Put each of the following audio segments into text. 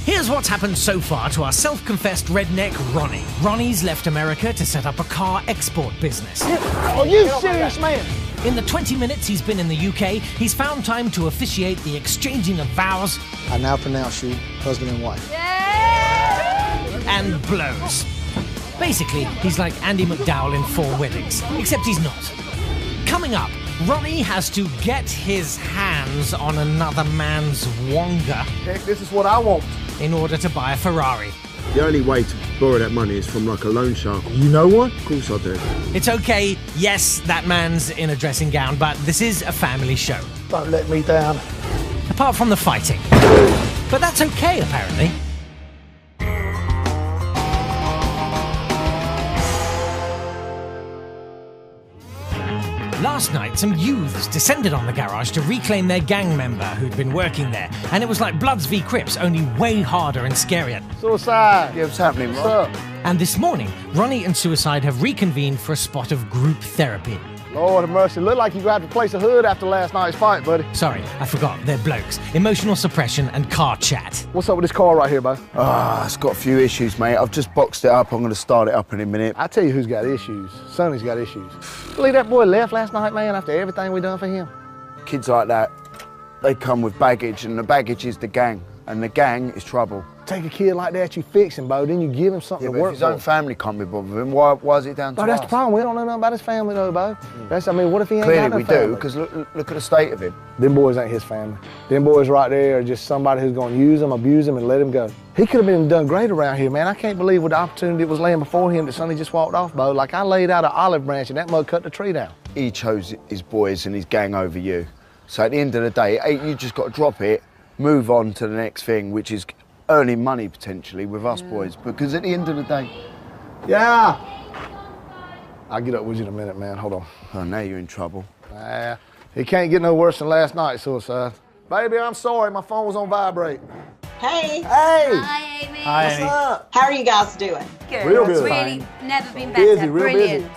Here's what's happened so far to our self-confessed redneck Ronnie. Ronnie's left America to set up a car export business. Are you serious, man? In the 20 minutes he's been in the UK, he's found time to officiate the exchanging of vows. I now pronounce you husband and wife. And blows. Basically, he's like Andy McDowell in 4 Weddings, except he's not. Coming up, Ronnie has to get his hands on another man's wonga. Heck, this is what I want. In order to buy a Ferrari. The only way to borrow that money is from like a loan shark. You know one? Of course I do. It's okay, yes, that man's in a dressing gown, but this is a family show. Don't let me down. Apart from the fighting. But that's okay, apparently. Last night, some youths descended on the garage to reclaim their gang member who'd been working there. And it was like Bloods v Crips, only way harder and scarier. Suicide. Yeah, what's happening, What's Rob? up? And this morning, Ronnie and Suicide have reconvened for a spot of group therapy. Lord of mercy. Look like you got to replace a hood after last night's fight, buddy. Sorry, I forgot, they're blokes. Emotional suppression and car chat. What's up with this car right here, bud? It's got a few issues, mate. I've just boxed it up. I'm going to start it up in a minute. I tell you who's got issues. Sonny's got issues. Believe that boy left last night, man, after everything we done for him? Kids like that, they come with baggage, and the baggage is the gang, and the gang is trouble. Take a kid like that, you fix him, Bo, then you give him something Yeah, to but work if his own for. family can't be bothered with him, why is it down to No, us? that's the problem. We don't know nothing about his family, though, Bo. That's, I mean, what if he ain't Clearly got no we family? do, because look at the state of him. Them boys ain't his family. Them boys right there are just somebody who's going to use him, abuse him, and let him go. He could have been done great around here, man. I can't believe what the opportunity that was laying before him that Sonny just walked off, Bo. Like, I laid out an olive branch and that mug cut the tree down. He chose his boys and his gang over you. So at the end of the day, you just got to drop it, move on to the next thing, which is earning money potentially with us boys. Because at the end of the day... Yeah! I'll get up with you in a minute, man. Hold on. Oh, now you're in trouble. Nah, it can't get no worse than last night, Suicide. Baby, I'm sorry. My phone was on vibrate. Hey. Hey! Hi, Amy. Hi, What's Amy. up? How are you guys doing? Good. Real good. Really, never been better. Busy, real Brilliant.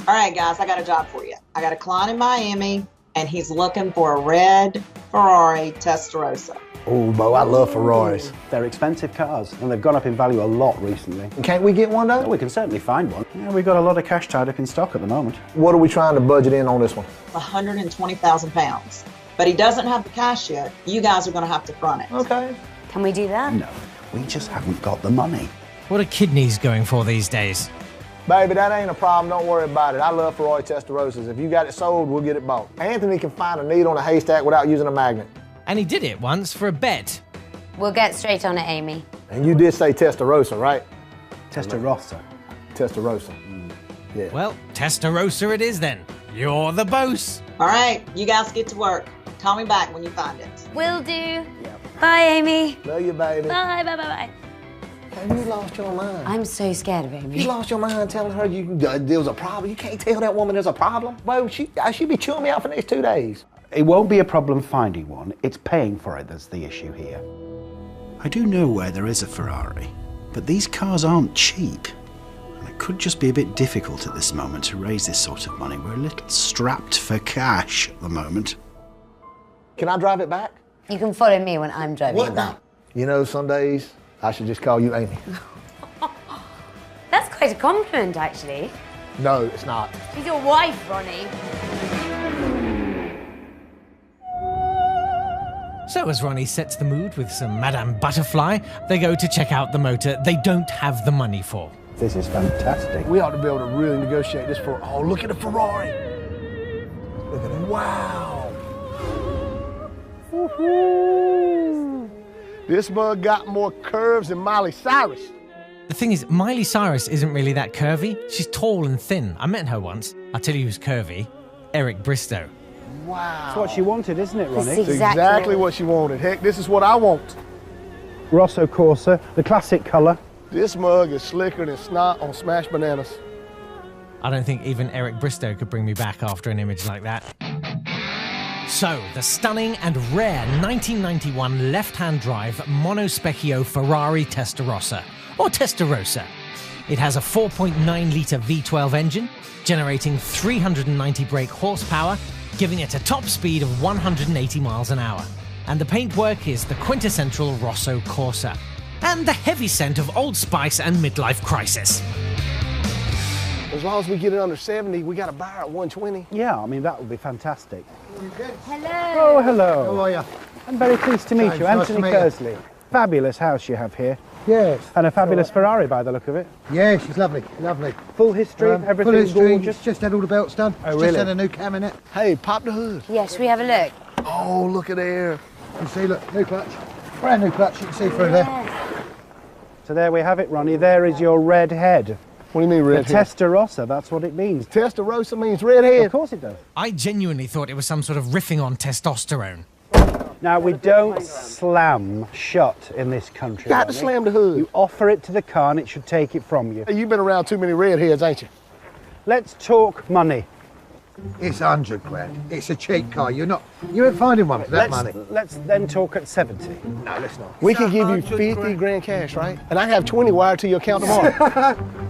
All right, guys, I got a job for you. I got a client in Miami, and he's looking for a red Ferrari Testarossa. Oh, Bo, I love Ferraris. They're expensive cars, and they've gone up in value a lot recently. Can't we get one, though? We can certainly find one. Yeah, we've got a lot of cash tied up in stock at the moment. What are we trying to budget in on this one? 120,000 pounds. But he doesn't have the cash yet. You guys are going to have to front it. Okay. Can we do that? No, we just haven't got the money. What are kidneys going for these days? Baby, that ain't a problem. Don't worry about it. I love Ferrari Testarossas. If you got it sold, we'll get it bought. Anthony can find a needle on a haystack without using a magnet. And he did it once for a bet. We'll get straight on it, Amy. And you did say Testarossa, right? Testarossa. Testarossa. Yeah. Well, Testarossa it is then. You're the boss. All right, you guys get to work. Call me back when you find it. Will do. Bye, Amy. Love you, baby. Bye, bye, bye, bye. Have you lost your mind? I'm so scared of Amy. You lost your mind telling her there was a problem. You can't tell that woman there's a problem. Well, she'd be chewing me out for the next 2 days. It won't be a problem finding one. It's paying for it that's the issue here. I do know where there is a Ferrari, but these cars aren't cheap. And it could just be a bit difficult at this moment to raise this sort of money. We're a little strapped for cash at the moment. Can I drive it back? You can follow me when I'm driving it back. You know, some days I should just call you Amy. That's quite a compliment, actually. No, it's not. She's your wife, Ronnie. So as Ronnie sets the mood with some Madame Butterfly, they go to check out the motor they don't have the money for. This is fantastic. We ought to be able to really negotiate this for. Oh, look at the Ferrari. Look at it. Wow. Woo-hoo. This mug got more curves than Miley Cyrus. The thing is, Miley Cyrus isn't really that curvy. She's tall and thin. I met her once. I'll tell you who's curvy. Eric Bristow. Wow. That's what she wanted, isn't it, Ronnie? This is Exactly what she wanted. Heck, this is what I want. Rosso Corsa, the classic colour. This mug is slicker than snot on smashed bananas. I don't think even Eric Bristow could bring me back after an image like that. So, the stunning and rare 1991 left-hand drive Monospecchio Ferrari Testarossa, or Testarossa. It has a 4.9-litre V12 engine, generating 390 brake horsepower, giving it a top speed of 180 miles an hour. and the paintwork is the quintessential Rosso Corsa, and the heavy scent of Old Spice and midlife crisis. As long as we get it under 70, we got a buyer at 120. Yeah, I mean, that would be fantastic. Hello. Oh, hello. How are you? I'm very pleased to meet James, you. nice Anthony to meet you. Kersley. Fabulous house you have here. Yes. And a fabulous Ferrari by the look of it. Yeah, she's lovely, lovely. Full history, everything full history, gorgeous. Just had all the belts done. Oh, Just really? had a new cam in it. Hey, pop the hood. Yes, we have a look. Oh, look at there. You can see, look, new clutch. Brand new clutch, you can see through there. So there we have it, Ronnie. There is your red head. What do you mean The red head? Testarossa, that's what it means. Testarossa means red head. Of course it does. I genuinely thought it was some sort of riffing on testosterone. Now, we don't slam shut in this country. Got to Ronnie. slam the hood. You offer it to the car and it should take it from you. Hey, you've been around too many redheads, ain't you? Let's talk money. It's 100 grand. It's a cheap car. You ain't finding one for that money. Let's then talk at 70. No, let's not. We could give you 50 grand cash, right? And I have 20 wired to your account tomorrow.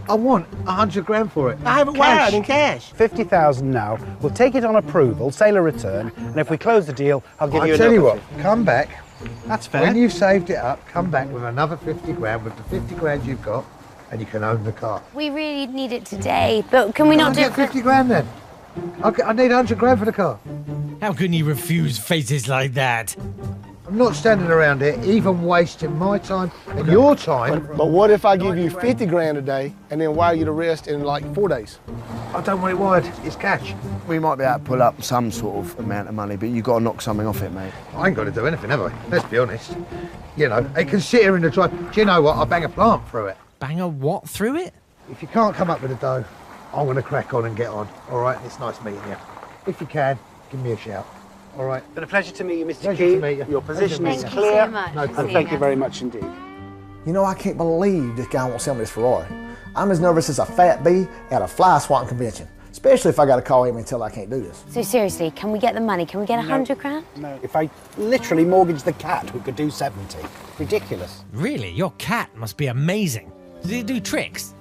I want 100 grand for it. I have it wired in cash. 50,000 now. We'll take it on approval, sail a return, and if we close the deal, I'll give you I'll a tell you number. what, come back. That's fair. When you've saved it up, come back with another 50 grand, with the 50 grand you've got, and you can own the car. We really need it today, but can we not I'll do get it for... 50 grand then. I need 100 grand for the car. How can you refuse faces like that? I'm not standing around here even wasting my time and your time. But what if I give you 50 grand a day and then wire you the rest in like 4 days? I don't want it wired, it's cash. We might be able to pull up some sort of amount of money, but you've got to knock something off it, mate. I ain't got to do anything, have I? Let's be honest. You know, it can sit here in the drive. Do you know what? I'll bang a plant through it. Bang a what through it? If you can't come up with a dough, I'm going to crack on and get on. All right? It's nice meeting you. If you can, give me a shout. All right? It's been a pleasure to meet you, Mr. Pleasure Key. to meet you. Your position Thank is you clear. so much. No for problem. And thank seeing you us. very much indeed. You know, I can't believe this guy won't sell me this Ferrari. I'm as nervous as a fat bee at a fly swatting convention, especially if I got to call him and tell I can't do this. So seriously, can we get the money? Can we get 100 grand? No, if I literally mortgaged the cat, we could do 70. Ridiculous. Really? Your cat must be amazing. Does it do tricks?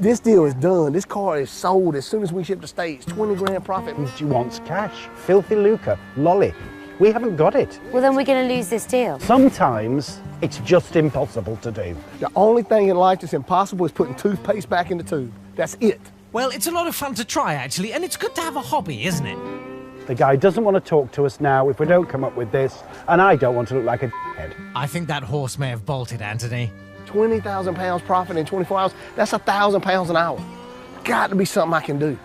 This deal is done. This car is sold as soon as we ship to States. 20 grand profit. She wants cash. Filthy lucre. Lolly. We haven't got it. Well, then we're going to lose this deal. Sometimes it's just impossible to do. The only thing in life that's impossible is putting toothpaste back in the tube. That's it. Well, it's a lot of fun to try, actually, and it's good to have a hobby, isn't it? The guy doesn't want to talk to us now if we don't come up with this, and I don't want to look like a head. I think that horse may have bolted, Anthony. 20,000 pounds profit in 24 hours. That's 1,000 pounds an hour. Got to be something I can do.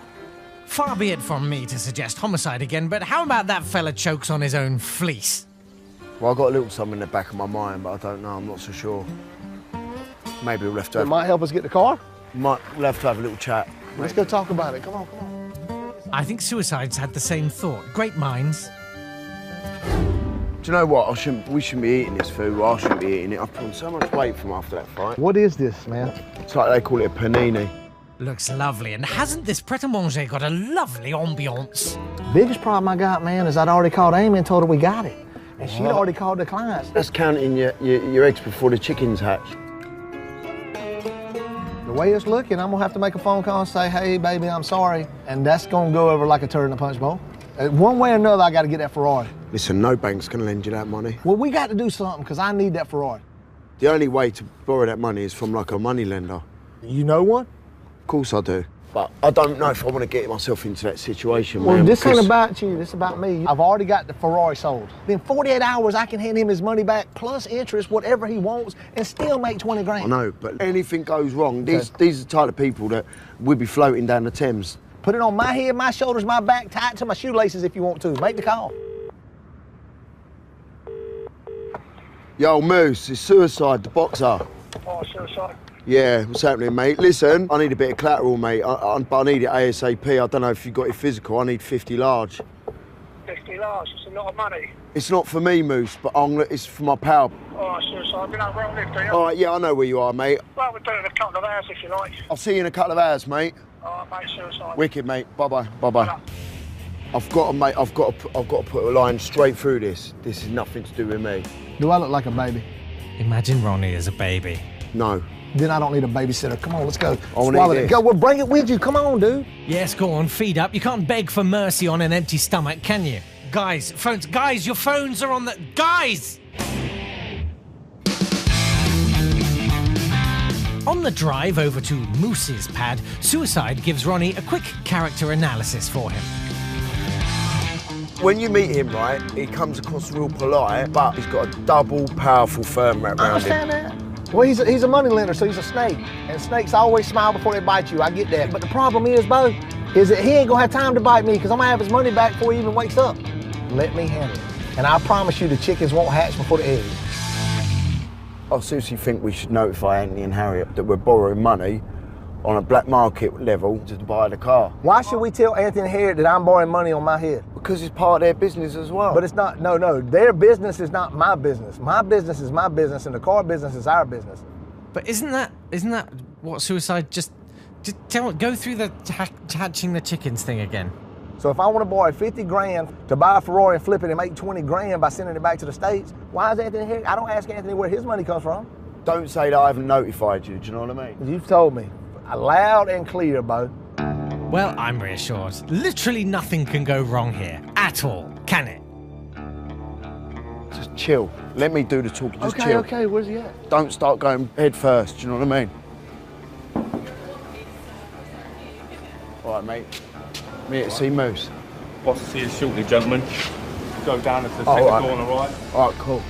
Far be it from me to suggest homicide again, but how about that fella chokes on his own fleece? Well, I've got a little something in the back of my mind, but I don't know. I'm not so sure. Maybe we'll have to It have, might help us get the car. we'll have to have a little chat. Let's go talk about it. Come on, come on. I think Suicide's had the same thought. Great minds. Do you know what? We shouldn't be eating this food. Well, I shouldn't be eating it. I've put on so much weight from after that fight. What is this, man? It's like they call it a panini. Looks lovely, and hasn't this pret-a-manger got a lovely ambiance? Biggest problem I got, man, is I'd already called Amy and told her we got it. And she'd already called the clients. That's counting your eggs before the chickens hatch. The way it's looking, I'm gonna have to make a phone call and say, hey, baby, I'm sorry. And that's gonna go over like a turd in a punch bowl. One way or another, I gotta get that Ferrari. Listen, no bank's gonna lend you that money. Well, we got to do something, because I need that Ferrari. The only way to borrow that money is from like a money lender. You know one? Of course I do. But I don't know if I want to get myself into that situation, Well, man, this ain't because- about you, this is about me. I've already got the Ferrari sold. In 48 hours, I can hand him his money back, plus interest, whatever he wants, and still make 20 grand. I know, but anything goes wrong, these are the type of people that would be floating down the Thames. Put it on my head, my shoulders, my back, tie it to my shoelaces if you want to. Make the call. Yo, Moose, it's Suicide, the boxer. Oh, Suicide. Yeah, what's happening, mate? Listen, I need a bit of collateral, mate. I need it ASAP. I don't know if you've got it physical. I need 50 large. 50 large, it's a lot of money. It's not for me, Moose, but it's for my pal. Oh, Suicide, you know where I live, do you? All right, yeah, I know where you are, mate. Well, we'll do it in a couple of hours if you like. I'll see you in a couple of hours, mate. All right, mate, Suicide. Wicked, mate. Bye-bye, bye-bye. I've got to put a line straight through this. This is nothing to do with me. Do I look like a baby? Imagine Ronnie as a baby. No. Then I don't need a babysitter. Come on, let's go. I wanna Swallow eat it. this. Go, well, bring it with you. Come on, dude. Yes, go on, feed up. You can't beg for mercy on an empty stomach, can you? Guys, phones. Guys, your phones are on the... Guys! On the drive over to Moose's pad, Suicide gives Ronnie a quick character analysis for him. When you meet him, right, he comes across real polite, but he's got a double powerful firm wrapped around him. I understand that. Well, he's a money lender, so he's a snake. And snakes always smile before they bite you. I get that. But the problem is, Bo, is that he ain't gonna have time to bite me because I'm gonna have his money back before he even wakes up. Let me handle it. And I promise you the chickens won't hatch before the eggs. I seriously think we should notify Anthony and Harriet that we're borrowing money on a black market level to buy the car. Why should we tell Anthony and Harriet that I'm borrowing money on my head? Because it's part of their business as well. But it's not, no, their business is not my business. My business is my business and the car business is our business. But isn't that what Suicide just go through the hatching the chickens thing again? So if I want to borrow 50 grand to buy a Ferrari and flip it and make 20 grand by sending it back to the States, why is Anthony here? I don't ask Anthony where his money comes from. Don't say that I haven't notified you, do you know what I mean? You've told me. Loud and clear, Bo. Well, I'm reassured. Literally nothing can go wrong here. At all, can it? Just chill. Let me do the talking, just okay, chill. Okay, where's he at? Don't start going head first, do you know what I mean? All right, mate. Me to see Moose. Boss will see you shortly, gentlemen. Go down to the second door on the right. All right, cool.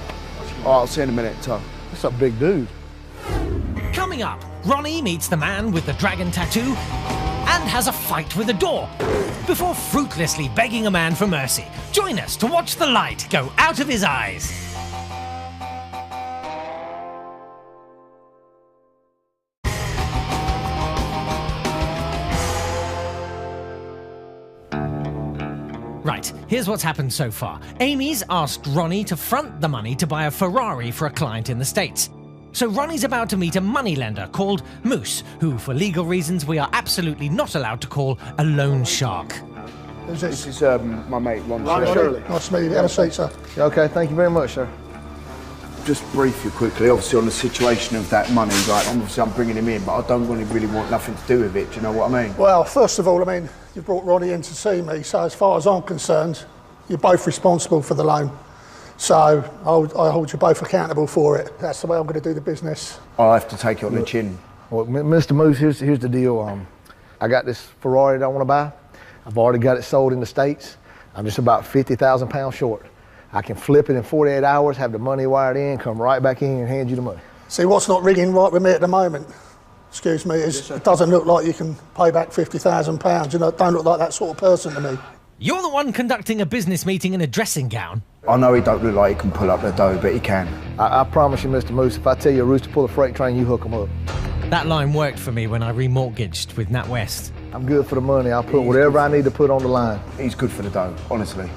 All right, I'll see you in a minute, Tom. That's a big dude. Coming up, Ronnie meets the man with the dragon tattoo and has a fight with a door before fruitlessly begging a man for mercy. Join us to watch the light go out of his eyes. Right, here's what's happened so far. Amy's asked Ronnie to front the money to buy a Ferrari for a client in the States. So Ronnie's about to meet a moneylender called Moose, who, for legal reasons, we are absolutely not allowed to call a loan shark. Who's this? This is my mate, Ron Shirley. Nice to meet you. Have a seat, sir. Okay, thank you very much, sir. Just brief you quickly, obviously on the situation of that money, like obviously I'm bringing him in, but I don't really want nothing to do with it, do you know what I mean? Well, first of all, I mean, you brought Ronnie in to see me, so as far as I'm concerned, you're both responsible for the loan. So I hold you both accountable for it. That's the way I'm going to do the business. I'll have to take it on the chin. Well, Mr. Moose, here's the deal. I got this Ferrari that I want to buy. I've already got it sold in the States. I'm just about 50,000 pounds short. I can flip it in 48 hours, have the money wired in, come right back in and hand you the money. See, what's not ringing right with me at the moment, excuse me, is it doesn't look like you can pay back £50,000. You know, don't look like that sort of person to me. You're the one conducting a business meeting in a dressing gown. I know he don't look like he can pull up the dough, but he can. I promise you, Mr. Moose, if I tell you a rooster pull a freight train, you hook him up. That line worked for me when I remortgaged with NatWest. I'm good for the money. I'll put whatever I need to put on the line. He's good for the dough, honestly.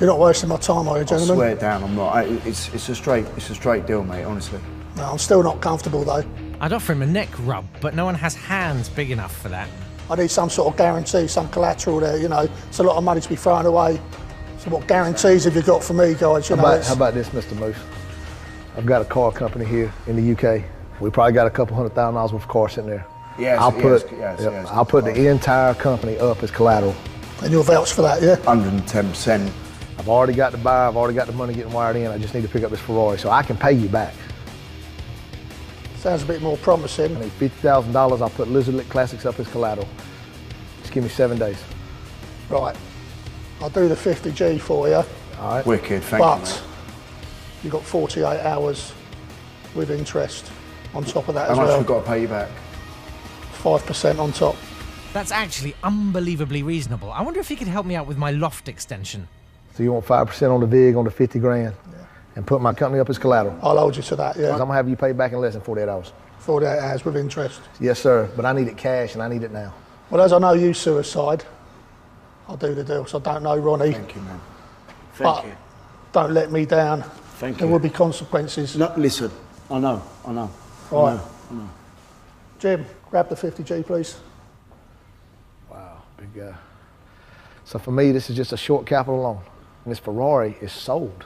You're not wasting my time, are you, gentlemen? I swear down, I'm not. It's a straight deal, mate, honestly. No, I'm still not comfortable, though. I'd offer him a neck rub, but no one has hands big enough for that. I need some sort of guarantee, some collateral there, you know. It's a lot of money to be thrown away. So what guarantees have you got for me, guys? You know, how about this, Mr. Moose? I've got a car company here in the UK. We probably got a couple $100,000 worth of cars sitting there. Yes, I'll put the entire company up as collateral. And you'll vouch for that, yeah? 110%. I've already got the buyer, I've already got the money getting wired in. I just need to pick up this Ferrari, so I can pay you back. Sounds a bit more promising. I need $50,000. I'll put Lizard Lick Classics up as collateral. Just give me 7 days. Right. I'll do the 50G for you. All right. Wicked, thank you. But you've got 48 hours with interest on top of that as well. How much we've got to pay you back? 5% on top. That's actually unbelievably reasonable. I wonder if he could help me out with my loft extension. So you want 5% on the VIG on the 50 grand and put my company up as collateral? I'll hold you to that, yeah. I'm gonna have you pay back in less than 48 hours. 48 hours with interest. Yes, sir, but I need it cash and I need it now. Well, as I know you, Suicide, I'll do the deal. So I don't know Ronnie. Thank you, man. Thank you. Don't let me down. Thank you. There will be consequences. No, listen, I know. Right. I know. Jim, grab the 50G, please. Wow, big guy. So for me, this is just a short capital loan. And this Ferrari is sold.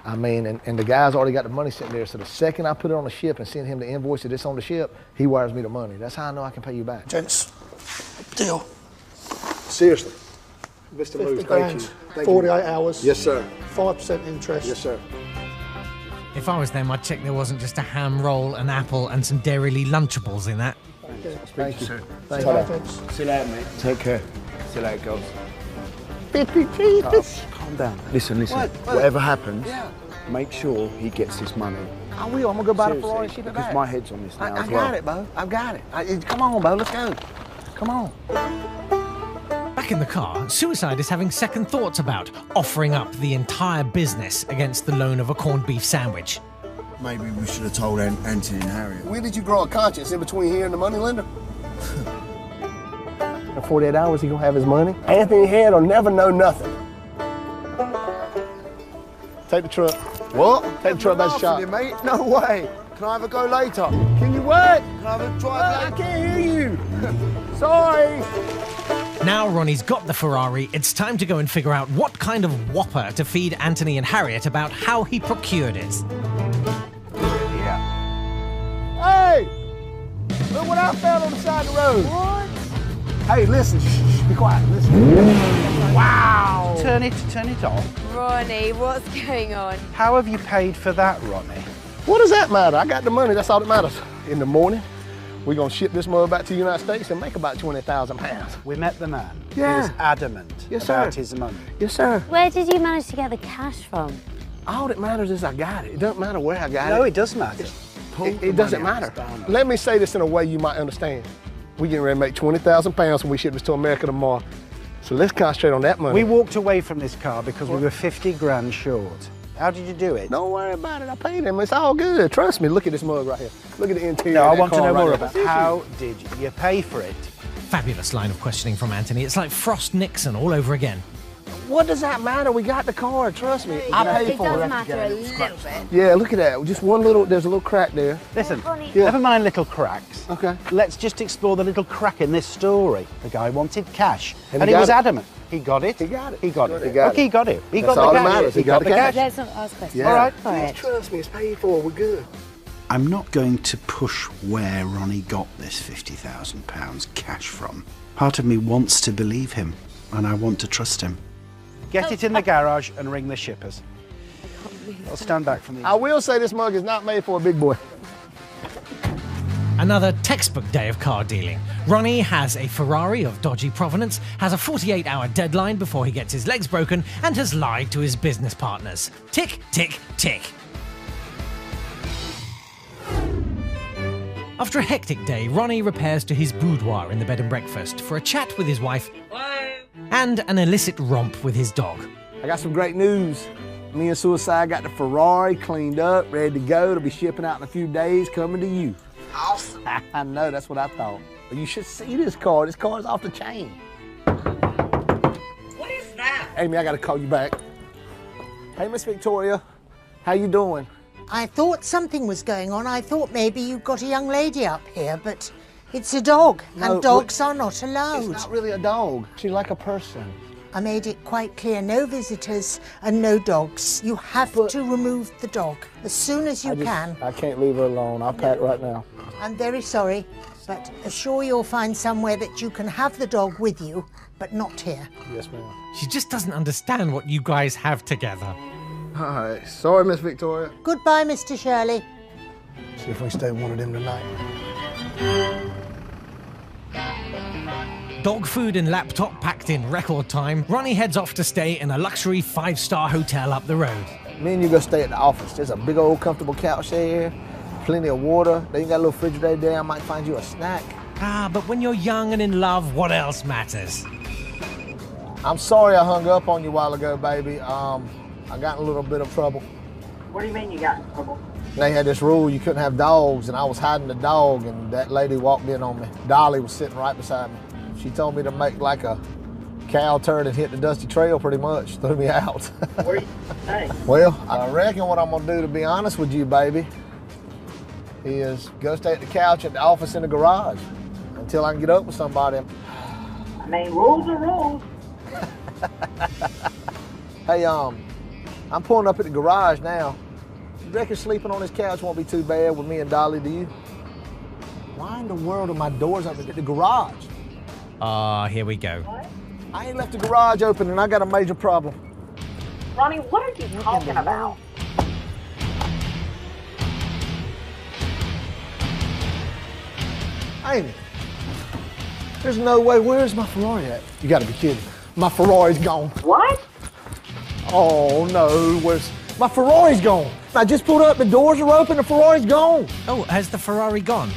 I mean, and the guy's already got the money sitting there. So the second I put it on the ship and send him the invoice that it's on the ship, he wires me the money. That's how I know I can pay you back. Gents, deal. Seriously. Mr. 50 Moose, grand, thank you. 48 hours. Yes, sir. 5% interest. Yes, sir. If I was them, I'd check there wasn't just a ham roll, an apple, and some Dairyly Lunchables in that. Thank you, sir. Thanks. See you later, mate. Take care. See you later, girls. 50 Jesus. Calm down. Listen. What? Whatever happens, make sure he gets this money. I will. I'm gonna go buy the Seriously, Ferrari and ship it because back. my head's on this now I as well. got it, Bo. I've got it. Come on, Bo. Let's go. Come on. Back in the car, Suicide is having second thoughts about offering up the entire business against the loan of a corned beef sandwich. Maybe we should have told Anthony and Harriet. When did you grow a conscience in between here and the money lender? In 48 hours, he gonna have his money. Anthony Head will never know nothing. Take the truck. What? Take the truck back to the shop. You, mate? No way. Can I have a go later? Can you what? Can I have a drive I later? can't hear you. Sorry. Now Ronnie's got the Ferrari, it's time to go and figure out what kind of whopper to feed Anthony and Harriet about how he procured it. Hey! Look what I found on the side of the road. What? Hey, listen. Shh, be quiet. Listen. Wow! Turn it off. Ronnie, what's going on? How have you paid for that, Ronnie? What does that matter? I got the money. That's all that matters. In the morning, we're going to ship this mother back to the United States and make about 20,000 pounds. We met the man. Yeah. He was adamant about his money. Yes, sir. Where did you manage to get the cash from? All that matters is I got it. It doesn't matter where I got it. No, it does matter. It doesn't matter. Let me say this in a way you might understand. We're getting ready to make 20,000 pounds when we ship this to America tomorrow. So let's concentrate on that money. We walked away from this car because we were 50 grand short. How did you do it? Don't worry about it. I paid him. It's all good. Trust me. Look at this mug right here. Look at the interior. No, of I that want to car know right more there. about how did you pay for it? Fabulous line of questioning from Anthony. It's like Frost Nixon all over again. What does that matter? We got the car. Trust me. I paid It for does it. matter a little bit. Yeah, look at that. Just one little, there's a little crack there. Listen, Ronnie. never mind little cracks. Okay. Let's just explore the little crack in this story. The guy wanted cash, And and he he was got it. adamant. He got it. He got it. He got it. He got Okay, it. he got it. He That's got all the that cash. matters. He got the cash. Let's not ask questions. Yeah. All right. Just trust me. It's paid for. We're good. I'm not going to push where Ronnie got this £50,000 cash from. Part of me wants to believe him, and I want to trust him. Get it in the garage and ring the shippers. I'll stand back from these. I will say this mug is not made for a big boy. Another textbook day of car dealing. Ronnie has a Ferrari of dodgy provenance, has a 48-hour deadline before he gets his legs broken, and has lied to his business partners. Tick, tick, tick. After a hectic day, Ronnie repairs to his boudoir in the bed and breakfast for a chat with his wife and an illicit romp with his dog. I got some great news. Me and Suicide got the Ferrari cleaned up, ready to go. It'll be shipping out in a few days, coming to you. Awesome. I know, that's what I thought. But you should see this car. This car is off the chain. What is that? Amy, I gotta call you back. Hey, Miss Victoria, how you doing? I thought something was going on. I thought maybe you got a young lady up here, but it's a dog, No, and dogs are not allowed. It's not really a dog. She's like a person. I made it quite clear, no visitors and no dogs. You have to remove the dog as soon as you can. I can't leave her alone. I'll pack right now. I'm very sorry, but assure you'll find somewhere that you can have the dog with you, but not here. Yes, ma'am. She just doesn't understand what you guys have together. All right. Sorry, Miss Victoria. Goodbye, Mr. Shirley. See if we stay one of them tonight. Dog food and laptop packed in record time, Ronnie heads off to stay in a luxury 5-star hotel up the road. Me and you go stay at the office. There's a big old comfortable couch there, plenty of water. Then you got a little refrigerator there. I might find you a snack. Ah, but when you're young and in love, what else matters? I'm sorry I hung up on you a while ago, baby. I got in a little bit of trouble. What do you mean you got in trouble? They had this rule you couldn't have dogs, and I was hiding the dog, and that lady walked in on me. Dolly was sitting right beside me. She told me to make like a cow turn and hit the dusty trail pretty much, threw me out. What do you say? Well, I reckon what I'm gonna do, to be honest with you, baby, is go stay at the couch at the office in the garage until I can get up with somebody. I mean, rules are rules. Hey, I'm pulling up at the garage now. You reckon sleeping on this couch won't be too bad with me and Dolly, do you? Why in the world are my doors open at the garage? Ah, here we go. I ain't left the garage open and I got a major problem. Ronnie, what are you talking about? Amy, there's no way. Where's my Ferrari at? You gotta be kidding. My Ferrari's gone. What? Oh no, where's my Ferrari's gone? I just pulled up, the doors are open, the Ferrari's gone. Oh, has the Ferrari gone?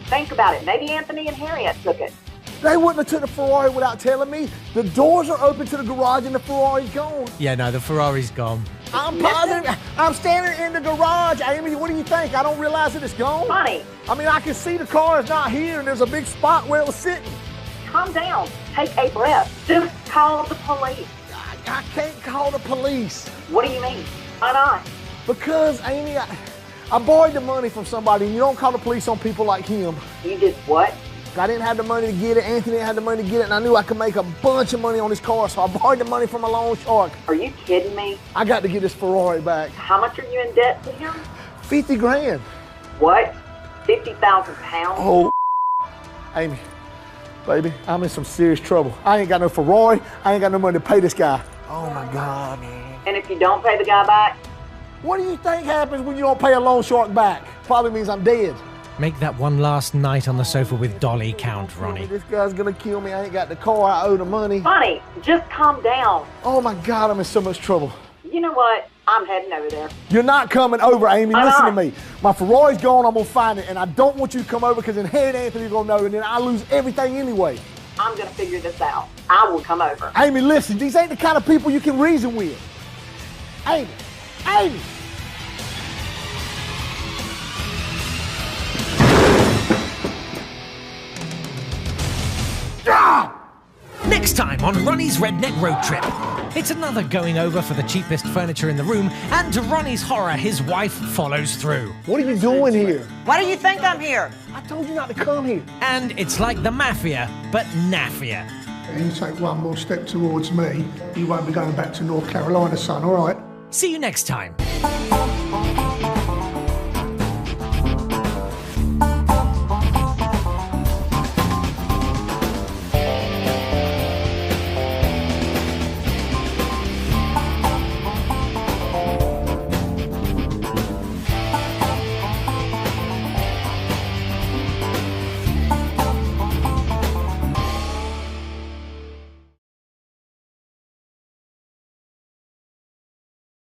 Think about it. Maybe Anthony and Harriet took it. They wouldn't have took the Ferrari without telling me. The doors are open to the garage and the Ferrari's gone. Yeah, no, the Ferrari's gone. I'm positive. I'm standing in the garage, Amy. What do you think? I don't realize that it's gone? Ronnie. I mean, I can see the car is not here and there's a big spot where it was sitting. Calm down. Take a breath. Just call the police. I can't call the police. What do you mean? Why not? Because, Amy, I borrowed the money from somebody, and you don't call the police on people like him. You did what? I didn't have the money to get it, Anthony didn't have the money to get it, and I knew I could make a bunch of money on this car, so I borrowed the money from a loan shark. Are you kidding me? I got to get this Ferrari back. How much are you in debt to him? 50 grand. What? 50,000 pounds? Oh, Amy, baby, I'm in some serious trouble. I ain't got no Ferrari, I ain't got no money to pay this guy. Oh my God. And if you don't pay the guy back? What do you think happens when you don't pay a loan shark back? Probably means I'm dead. Make that one last night on the sofa with Dolly count, Ronnie. This guy's gonna kill me. I ain't got the car. I owe the money. Ronnie, just calm down. Oh my God, I'm in so much trouble. You know what? I'm heading over there. You're not coming over, Amy. Listen to me. My Ferrari's gone. I'm gonna find it, and I don't want you to come over because then Head Anthony's gonna know, and then I lose everything anyway. I'm gonna figure this out. I will come over. Amy, listen. These ain't the kind of people you can reason with. Amy, Amy. Next time on Ronnie's Redneck Road Trip. It's another going over for the cheapest furniture in the room, and to Ronnie's horror, his wife follows through. What are you doing here? Why do you think I'm here? I told you not to come here. And it's like the mafia, but naffier. You take one more step towards me, you won't be going back to North Carolina, son, all right? See you next time.